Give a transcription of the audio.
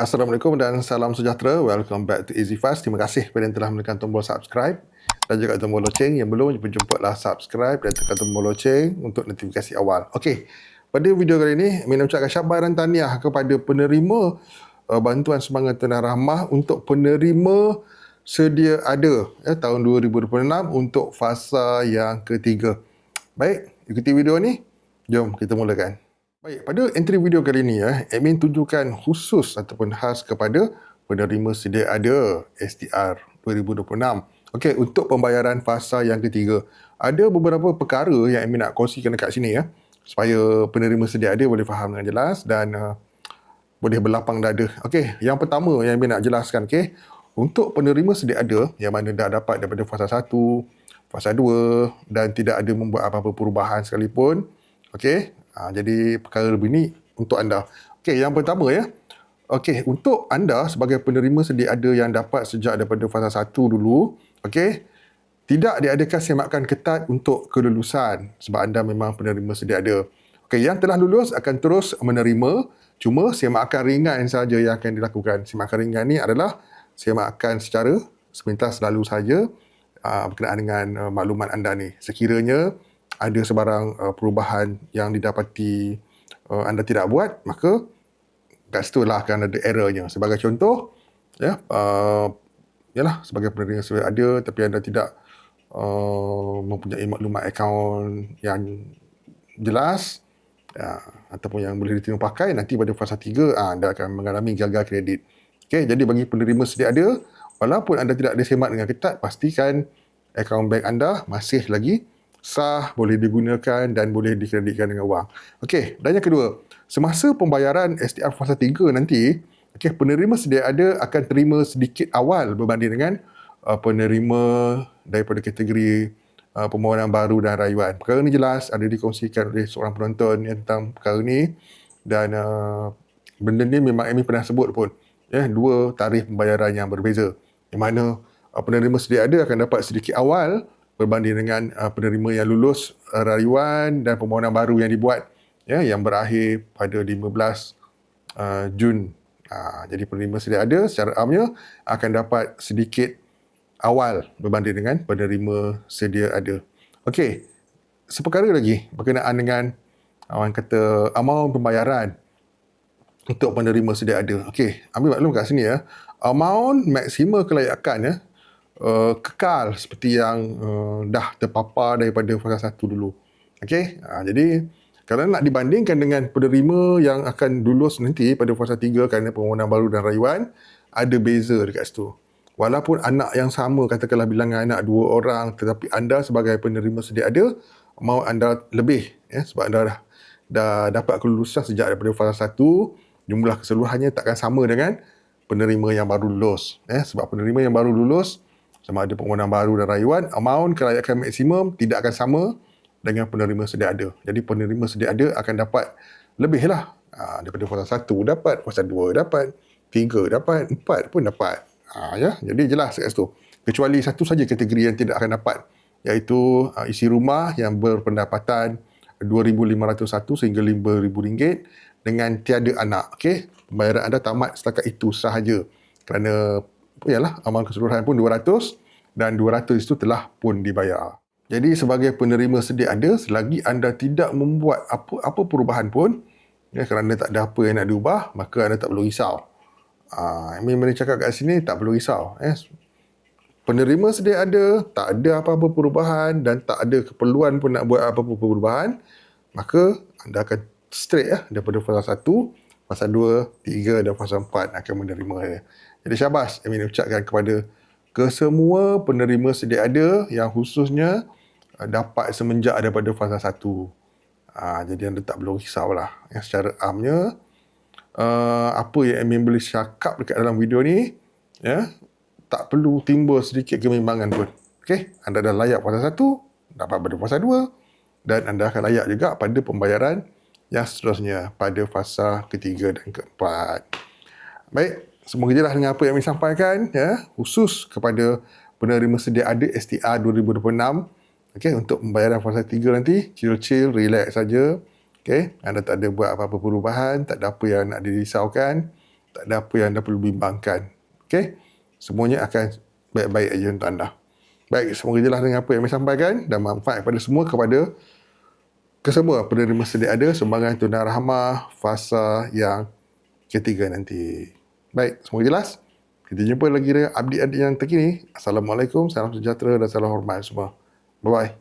Assalamualaikum dan salam sejahtera. Welcome back to Easy Fast. Terima kasih kepada yang telah menekan tombol subscribe dan juga tombol loceng. Yang belum jemputlah subscribe dan tekan tombol loceng untuk notifikasi awal. Okey, pada video kali ini, Min ucapkan syabas dan tahniah kepada penerima bantuan sumbangan tunai rahmah untuk penerima sedia ada tahun 2026 untuk fasa yang ketiga. Baik, ikuti video ni. Jom kita mulakan. Baik, pada entry video kali ini admin tunjukkan khusus ataupun khas kepada penerima sedia ada STR 2026. Okey, untuk pembayaran fasa yang ketiga, ada beberapa perkara yang admin nak kongsikan dekat sini supaya penerima sedia ada boleh faham dengan jelas dan boleh berlapang dada. Okey, yang pertama yang admin nak jelaskan, untuk penerima sedia ada yang mana dah dapat daripada fasa 1, fasa 2 dan tidak ada membuat apa-apa perubahan sekalipun. Okey, jadi perkara begini untuk anda. Okey, yang pertama Okey, untuk anda sebagai penerima sedia ada yang dapat sejak daripada fasa 1 dulu, tidak diadakan semakan ketat untuk kelulusan sebab anda memang penerima sedia ada. Okey, yang telah lulus akan terus menerima, cuma semakan ringan saja yang akan dilakukan. Semakan ringan ni adalah semakan secara sepintas selalu saja berkenaan dengan maklumat anda ni. Sekiranya ada sebarang perubahan yang didapati anda tidak buat, maka kat situ lah akan ada errornya. Sebagai contoh, sebagai penerima sedia ada tapi anda tidak mempunyai maklumat akaun yang jelas ataupun yang boleh diterima pakai, nanti pada fasa 3 anda akan mengalami gagal kredit. Okey, jadi bagi penerima sedia ada, walaupun anda tidak disemat dengan ketat, pastikan akaun bank anda masih lagi sah, boleh digunakan dan boleh dikreditkan dengan wang. Okey, dan yang kedua, semasa pembayaran STR fasa 3 nanti, penerima sedia ada akan terima sedikit awal berbanding dengan penerima daripada kategori permohonan baru dan rayuan. Perkara ni jelas ada dikongsikan oleh seorang penonton tentang perkara ni dan benda ni memang Amy pernah sebut pun. Dua tarikh pembayaran yang berbeza. Yang mana penerima sedia ada akan dapat sedikit awal berbanding dengan penerima yang lulus rayuan dan permohonan baru yang dibuat yang berakhir pada 15 Jun. Jadi penerima sedia ada secara amnya akan dapat sedikit awal berbanding dengan penerima sedia ada. Okey, seperkara lagi berkenaan dengan orang kata amaun pembayaran untuk penerima sedia ada. Okey, ambil maklum kat sini amaun maksima kelayakan kekal seperti yang dah terpapar daripada fasa 1 dulu. Okey, jadi kalau nak dibandingkan dengan penerima yang akan lulus nanti pada fasa 3 kerana permohonan baru dan rayuan, ada beza dekat situ. Walaupun anak yang sama, katakanlah bilangan anak 2 orang, tetapi anda sebagai penerima sedia ada, mahu anda lebih sebab anda dah dapat kelulusan sejak daripada fasa 1, jumlah keseluruhannya takkan sama dengan penerima yang baru lulus. Sebab penerima yang baru lulus, sama ada permohonan baru dan rayuan, amaun kelayakan maksimum tidak akan sama dengan penerima sedia ada. Jadi penerima sedia ada akan dapat lebih lah. Daripada fasa 1 dapat, fasa 2 dapat, 3 dapat, 4 pun dapat. Jadi jelas kat situ. Kecuali satu saja kategori yang tidak akan dapat, iaitu isi rumah yang berpendapatan RM2,501 sehingga RM5,000 dengan tiada anak. Okey, pembayaran anda tamat setakat itu sahaja. Kerana amaun keseluruhan pun 200 dan 200 itu telah pun dibayar. Jadi sebagai penerima sedia ada, selagi anda tidak membuat apa perubahan pun, kerana tak ada apa yang nak diubah, maka anda tak perlu risau. Memang cakap kat sini tak perlu risau. Penerima sedia ada, tak ada apa-apa perubahan dan tak ada keperluan pun nak buat apa-apa perubahan, maka anda akan straight daripada fasa 1, fasa 2, 3 dan fasa 4 akan menerima. Jadi syabas, Amin ucapkan kepada kesemua penerima sedia ada yang khususnya dapat semenjak daripada fasa 1. Jadi anda tak perlu risaulah. Secara amnya, apa yang Amin boleh cakap dekat dalam video ni, tak perlu timbul sedikit kebimbangan pun. Okey, anda dah layak fasa 1, dapat pada fasa 2 dan anda akan layak juga pada pembayaran yang seterusnya pada fasa ketiga dan keempat. Baik, semoga jelas dengan apa yang Amin sampaikan khusus kepada penerima sedia ada STR 2026. Okey, untuk pembayaran fasa 3 nanti chill, relax saja. Okey, anda tak ada buat apa-apa perubahan, tak ada apa yang nak dirisaukan. Tak ada apa yang anda perlu bimbangkan. Okey? Semuanya akan baik-baik aja untuk anda. Baik, semoga jelas dengan apa yang saya sampaikan dan manfaat kepada semua, kepada kesemua penerima sedia ada sumbangan tunang rahmah fasa yang ketiga nanti. Baik, semoga jelas. Kita jumpa lagi dengan update-update yang terkini. Assalamualaikum, salam sejahtera dan salam hormat semua. Bye-bye.